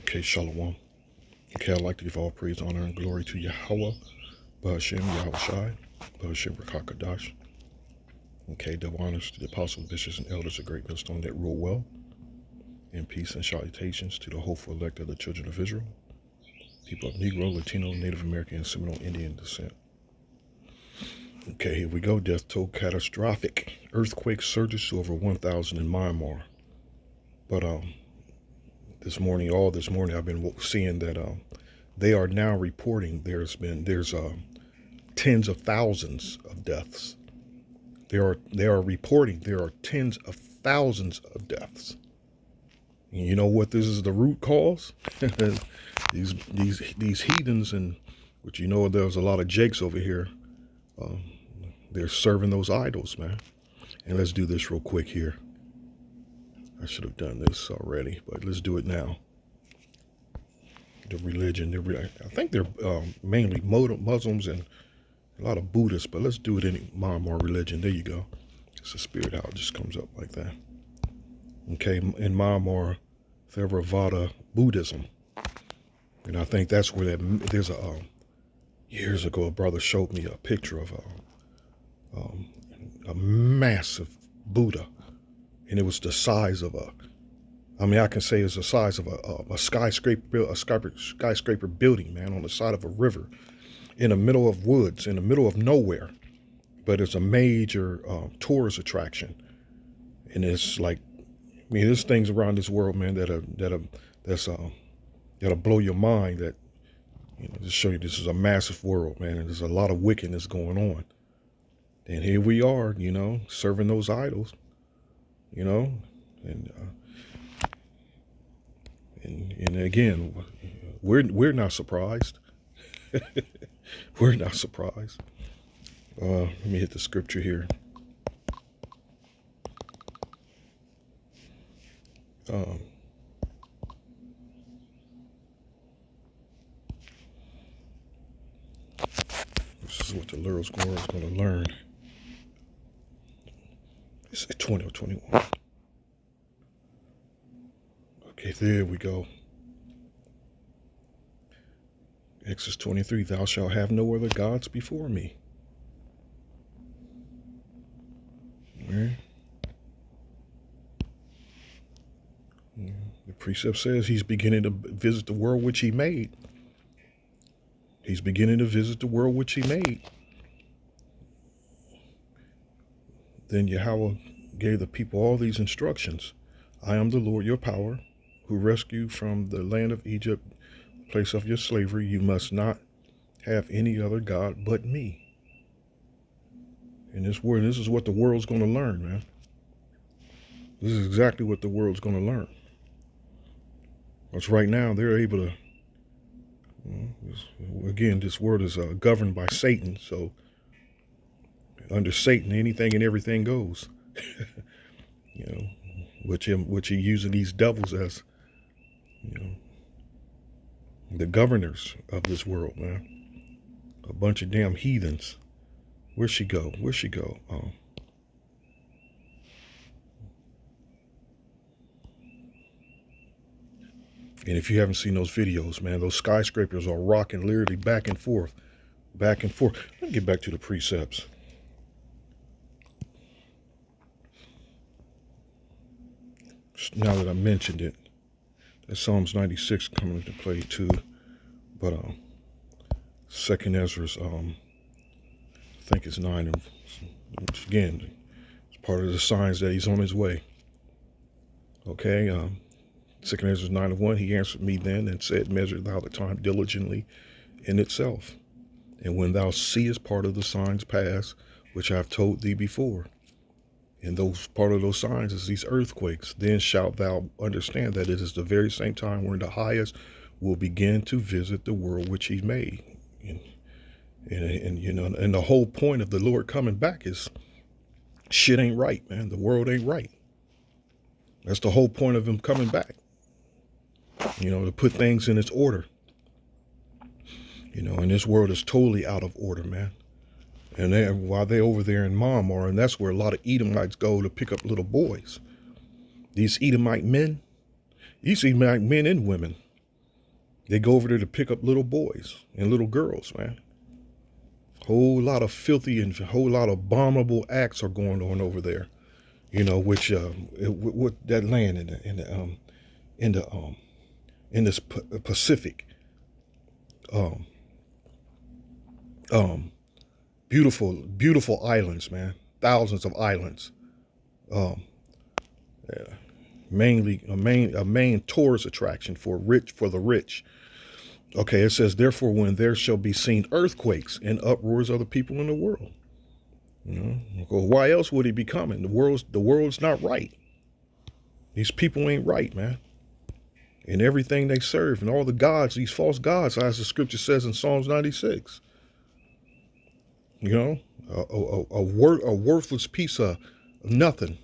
Okay, shalom. Okay, I'd like to give all praise, honor, and glory to Yahweh, Bahashem, Yahweh Shai, Bahashem Rakakadash. Okay, double honors to the apostles, bishops, and elders of Great Millstone that rule well, and peace and salutations to the hopeful elect of the children of Israel, people of Negro, Latino, Native American, and Seminole Indian descent. Okay, here we go. Death toll catastrophic. Earthquake surges to over 1,000 in Myanmar. But this morning, I've been seeing that they are now reporting there's tens of thousands of deaths. They are reporting there are tens of thousands of deaths. And you know what this is the root cause? these heathens, and which there's a lot of Jakes over here. They're serving those idols, man. And let's do this real quick here. I should have done this already, but let's do it now. The religion, I think they're mainly Muslims and a lot of Buddhists, but let's do it in Myanmar religion. There you go. It's a spirit how it just comes up like that. Okay, in Myanmar, Theravada Buddhism. And I think that's where there's years ago, a brother showed me a picture of a massive Buddha. And it was the size of I can say it's the size of a skyscraper building, man, on the side of a river, in the middle of woods, in the middle of nowhere. But it's a major tourist attraction, and it's like, there's things around this world, man, that'll blow your mind. That just show you this is a massive world, man, and there's a lot of wickedness going on. And here we are, serving those idols, and again, we're not surprised. We're not surprised. Let me hit the scripture here. This is what the world's going to learn. It's 20 or 21. Okay, there we go. Exodus 23, thou shalt have no other gods before me. Right? The precept says he's beginning to visit the world which he made. He's beginning to visit the world which he made. Then Yahweh gave the people all these instructions. I am the Lord your power, who rescued from the land of Egypt, place of your slavery. You must not have any other God but me. And this is what the world's going to learn, man. This is exactly what the world's going to learn. Because right now they're able to, again, this world is governed by Satan. So under Satan, anything and everything goes. Which he using these devils as, the governors of this world, man. A bunch of damn heathens. Where'd she go? Oh. And if you haven't seen those videos, man, those skyscrapers are rocking literally back and forth. Let me get back to the precepts. Now that I mentioned it, there's Psalms 96 coming into play too. But Second Ezra's, I think it's 9, which again, it's part of the signs that he's on his way. Okay, Second Ezra 9:1, he answered me then and said, measure thou the time diligently in itself. And when thou seest part of the signs pass, which I have told thee before, and part of those signs is these earthquakes, then shalt thou understand that it is the very same time when the highest will begin to visit the world which he made. And the whole point of the Lord coming back is shit ain't right, man. The world ain't right. That's the whole point of him coming back. To put things in its order. And this world is totally out of order, man. And while they're over there in Myanmar, and that's where a lot of Edomites go to pick up little boys. These Edomite men and women, They go over there to pick up little boys and little girls, man. Whole lot of filthy and whole lot of abominable acts are going on over there. Which with that land in the in this Pacific, um, um, beautiful islands, man. Thousands of islands. Um, yeah. Mainly a main tourist attraction for the rich. Okay, it says, therefore, when there shall be seen earthquakes and uproars of the people in the world. Well, why else would he be coming? The world's not right. These people ain't right, man. And everything they serve and all the gods, these false gods, as the scripture says in Psalms 96. A worthless piece of nothing.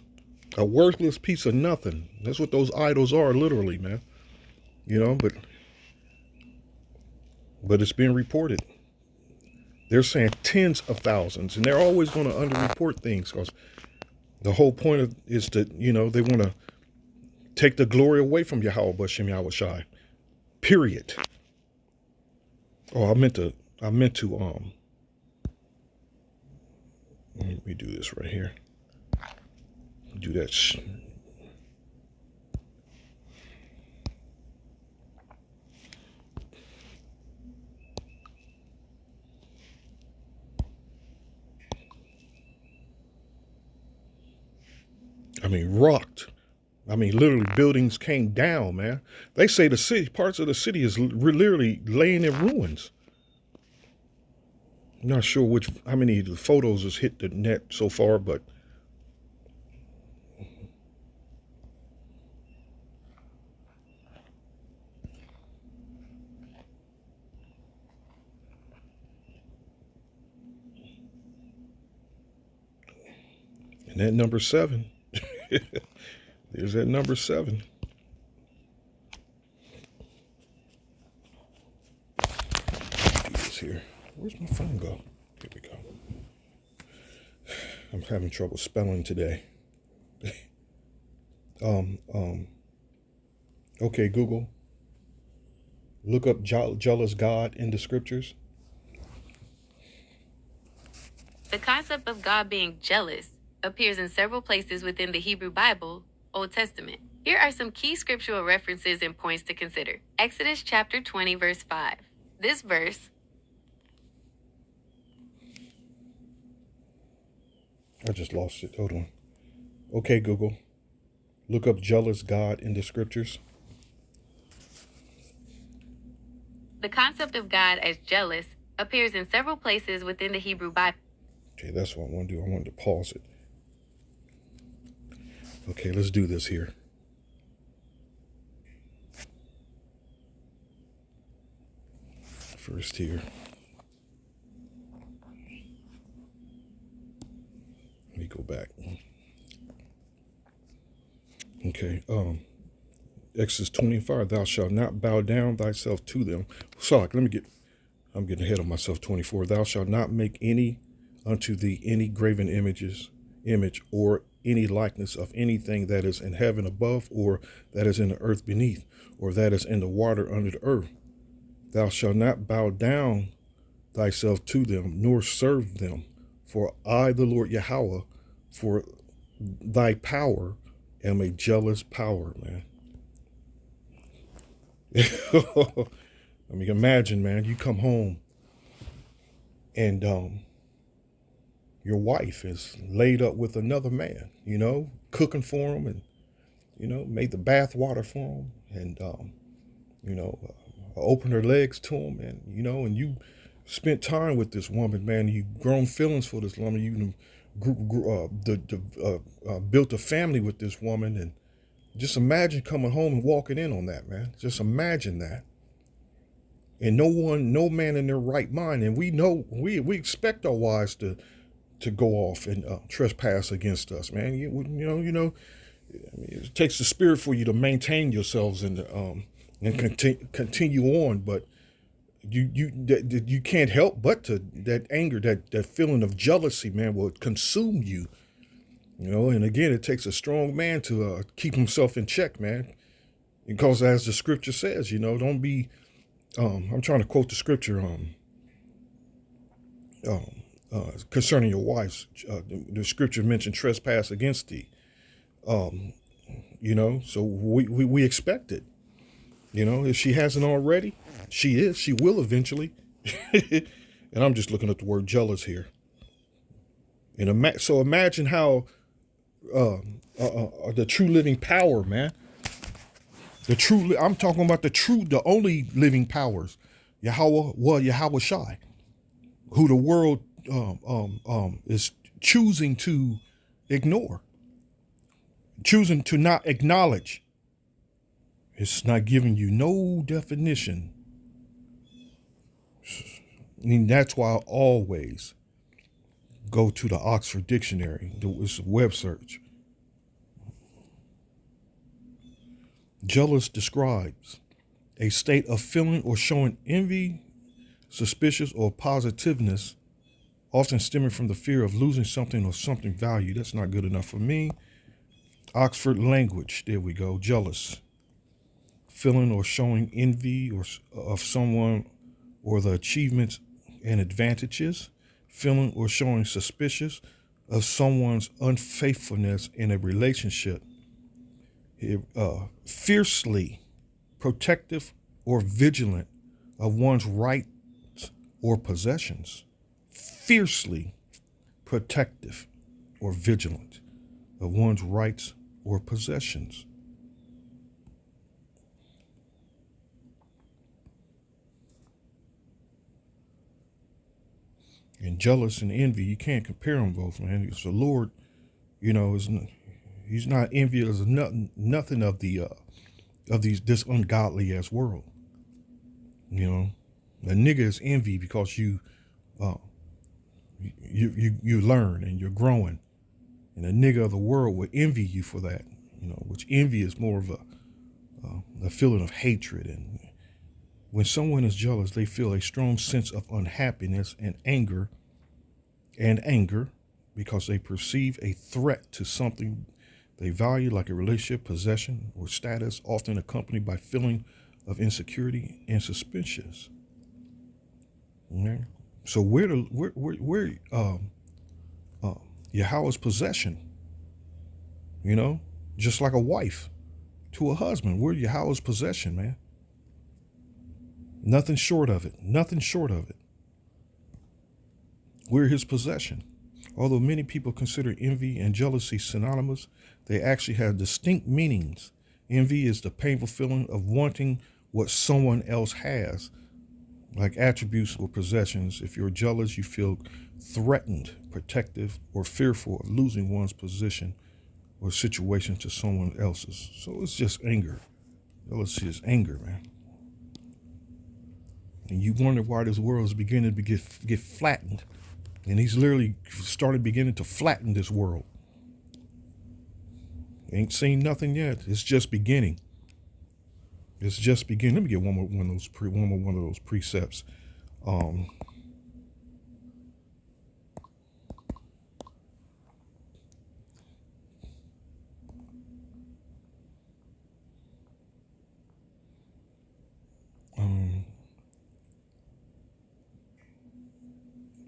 A worthless piece of nothing. That's what those idols are, literally, man. But it's being reported. They're saying tens of thousands, and they're always going to underreport things because the whole point is that, they want to take the glory away from Yahweh Bashem Yahweh Shai. Period. Oh, I meant to, let me do this right here. Do that. Rocked. Literally buildings came down, man. They say parts of the city is literally laying in ruins. I'm not sure how many of the photos has hit the net so far, but and that number 7. There's that number 7. Do this here. Where's my phone go? Here we go. I'm having trouble spelling today. Okay, Google. Look up jealous God in the scriptures. The concept of God being jealous appears in several places within the Hebrew Bible, Old Testament. Here are some key scriptural references and points to consider. Exodus chapter 20, verse 5. This verse, I just lost it. Hold on. Okay, Google. Look up jealous God in the scriptures. the concept of God as jealous appears in several places within the Hebrew Bible. Okay, that's what I want to do. I wanted to pause it. Okay, let's do this here. First here. Let me go back. Okay, Exodus 25, thou shalt not bow down thyself to them. Sorry, I'm getting ahead of myself. 24, thou shalt not make unto thee any graven image, or any likeness of anything that is in heaven above, or that is in the earth beneath, or that is in the water under the earth. Thou shalt not bow down thyself to them, nor serve them. For I, the Lord Yahweh, for thy power, am a jealous power, man. Imagine, man, you come home and your wife is laid up with another man, cooking for him, and, made the bath water for him, and, open her legs to him, and, and you spent time with this woman, man. You grown feelings for this woman. You built a family with this woman, and just imagine coming home and walking in on that, man. Just imagine that. And no man in their right mind, and we know we expect our wives to go off and trespass against us, man. It takes the spirit for you to maintain yourselves and continue on, but you can't help but that anger, that feeling of jealousy, man, will consume you. And again, it takes a strong man to keep himself in check, man. Because as the scripture says, don't be I'm trying to quote the scripture concerning your wives. The scripture mentioned trespass against thee. So we expect it. If she hasn't already, she will eventually. And I'm just looking at the word jealous here. And so imagine how the true living power, man. I'm talking about the only living powers, Yahweh Shai, who the world is choosing to ignore, choosing to not acknowledge. It's not giving you no definition. I mean, that's why I always go to the Oxford Dictionary. It's a web search. Jealous describes a state of feeling or showing envy, suspicious, or positiveness, often stemming from the fear of losing something or something valued. That's not good enough for me. Oxford Language, there we go. Jealous, feeling or showing envy or of someone or the achievements and advantages, feeling or showing suspicious of someone's unfaithfulness in a relationship, fiercely protective or vigilant of one's rights or possessions, fiercely protective or vigilant of one's rights or possessions. And jealous and envy, you can't compare them both, man. It's the Lord, he's not envious of nothing of this ungodly ass world. A nigga is envy because you learn and you're growing, and a nigga of the world will envy you for that. Which envy is more of a feeling of hatred. And when someone is jealous, they feel a strong sense of unhappiness and anger because they perceive a threat to something they value, like a relationship, possession, or status, often accompanied by feeling of insecurity and suspicious. Okay? So we're Yahweh's possession, just like a wife to a husband. We're Yahweh's possession, man. Nothing short of it. Nothing short of it. We're his possession. Although many people consider envy and jealousy synonymous, they actually have distinct meanings. Envy is the painful feeling of wanting what someone else has, like attributes or possessions. If you're jealous, you feel threatened, protective, or fearful of losing one's position or situation to someone else's. So it's just anger. Jealousy is anger, man. And you wonder why this world is beginning to get flattened. And he's literally beginning to flatten this world. Ain't seen nothing yet. It's just beginning. It's just beginning. Let me get one more one of those precepts.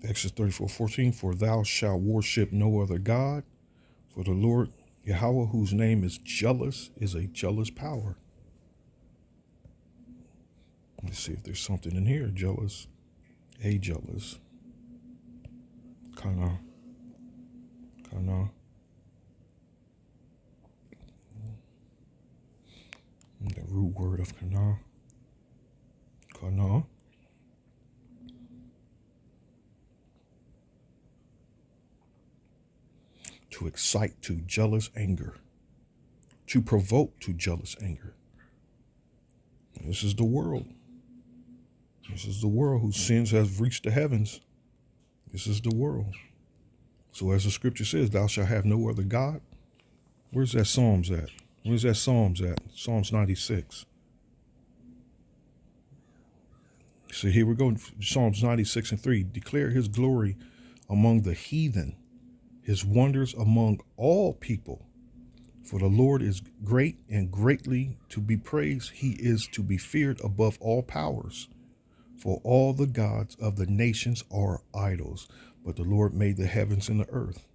Exodus 34:14, for thou shalt worship no other God, for the Lord Yahweh, whose name is jealous, is a jealous power. Let's see if there's something in here. Jealous, a jealous. Kana. The root word of kana. To excite to jealous anger, to provoke to jealous anger. This is the world. This is the world whose sins have reached the heavens. This is the world. So as the scripture says, thou shalt have no other God. Where's that Psalms at? Where's that Psalms at? Psalms 96. So here we go. Psalms 96:3. Declare his glory among the heathen, his wonders among all people. For the Lord is great and greatly to be praised. He is to be feared above all powers. For all the gods of the nations are idols, but the Lord made the heavens and the earth.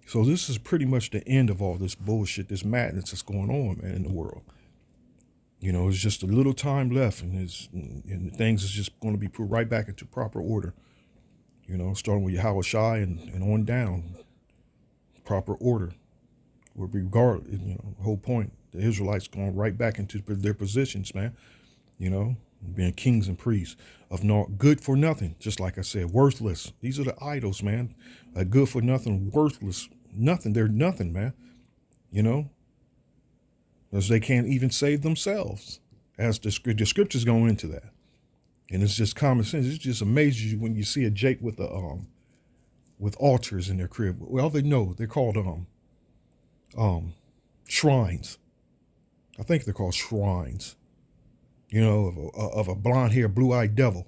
So this is pretty much the end of all this bullshit, this madness that's going on, man, in the world. You know, it's just a little time left, and things is just going to be put right back into proper order. You know, starting with Yahweh Shai and on down, proper order. Regardless, you know, the whole point, the Israelites going right back into their positions, man. You know, being kings and priests of not good for nothing, just like I said, worthless. These are the idols, man. Good for nothing, worthless, nothing. They're nothing, man. You know, as they can't even save themselves. As the scriptures go into that, and it's just common sense. It just amazes you when you see a Jake with with altars in their crib. Well, they know they're called shrines. I think they're called shrines. You know, of a blonde-haired, blue-eyed devil,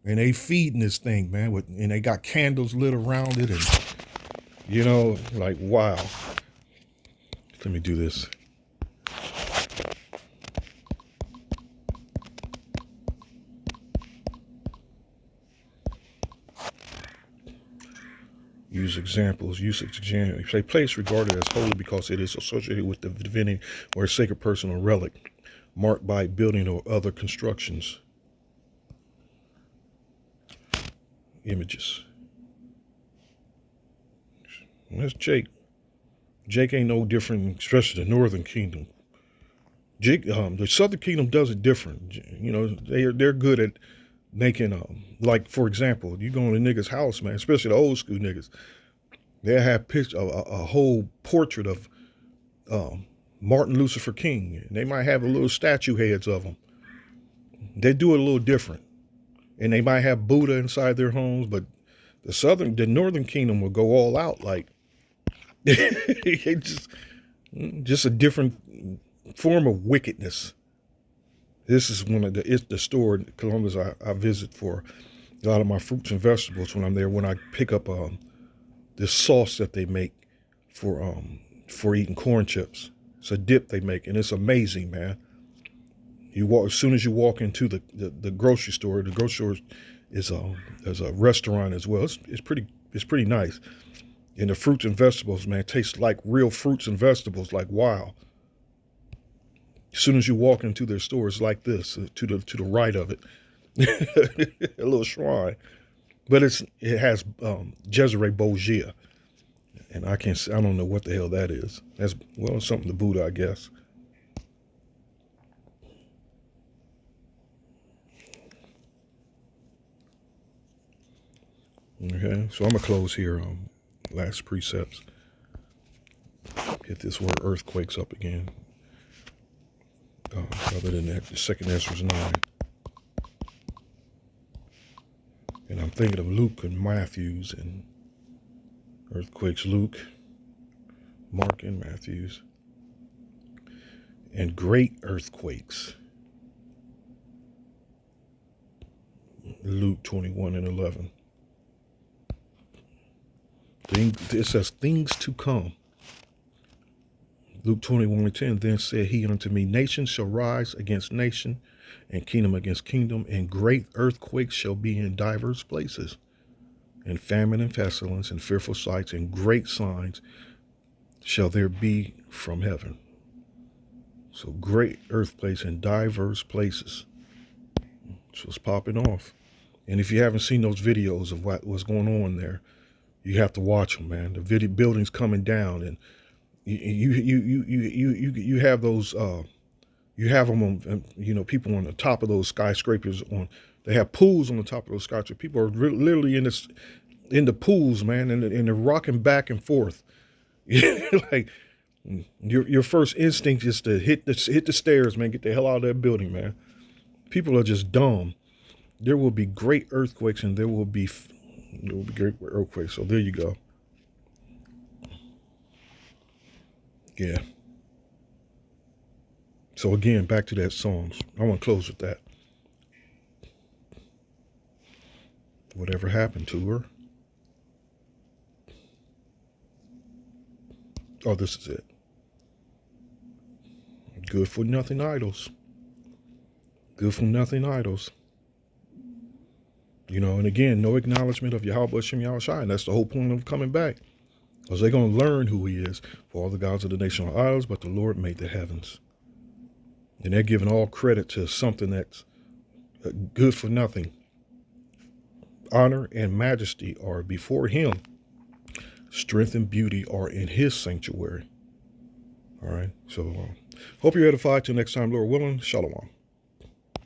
and they feeding this thing, man. And they got candles lit around it, and you know, like wow. Let me do this. Use examples, usage examples. A place regarded as holy because it is associated with the divinity or a sacred person or relic, marked by building or other constructions. Images. That's Jake. Jake ain't no different, especially the Northern Kingdom. Jake, the Southern Kingdom does it different. You know, they're good at making like, for example, you go in a nigga's house, man, especially the old school niggas, they have a whole portrait of Martin Lucifer King, and they might have a little statue heads of him. They do it a little different, and they might have Buddha inside their homes, but the Northern Kingdom will go all out, like just a different form of wickedness. This is it's the store in Columbus I visit for a lot of my fruits and vegetables when I'm there. When I pick up this sauce that they make for eating corn chips, it's a dip they make, and it's amazing, man. You walk as soon as you walk into the grocery store. The grocery store is a restaurant as well. It's pretty nice. And the fruits and vegetables, man, taste like real fruits and vegetables. Like wow. As soon as you walk into their store, it's like this to the right of it, a little shrine, but it has Jezreel Bogia, and I don't know what the hell that is. That's something to Buddha, I guess. Okay, so I'm gonna close here. Last precepts. Get this word earthquakes up again. Other than that, the second Ezra's 9. And I'm thinking of Luke and Matthews and earthquakes, Luke, Mark and Matthews. And great earthquakes, Luke 21 and 11. It says things to come. Luke 21 and 10, then said he unto me, nation shall rise against nation, and kingdom against kingdom, and great earthquakes shall be in divers places, and famine and pestilence, and fearful sights, and great signs shall there be from heaven. So great earthquakes in diverse places. So it's popping off. And if you haven't seen those videos of what's going on there, you have to watch them, man. The buildings coming down, and you have those you have them on, you know, people on the top of those skyscrapers. They have pools on the top of those skyscrapers. People are literally in the pools, man, and they're rocking back and forth. Like your first instinct is to hit the stairs, man. Get the hell out of that building, man. People are just dumb. There will be great earthquakes, and there will be great earthquakes. So there you go. Yeah. So again, back to that Psalms. I want to close with that. Whatever happened to her? Oh, this is it. Good for nothing idols. Good for nothing idols. And again, no acknowledgement of Yahweh Shem Yahushai. And that's the whole point of coming back. Because they're going to learn who he is. For all the gods of the nation are idols, but the Lord made the heavens. And they're giving all credit to something that's good for nothing. Honor and majesty are before him. Strength and beauty are in his sanctuary. All right. So hope you're edified. Till next time, Lord willing. Shalom.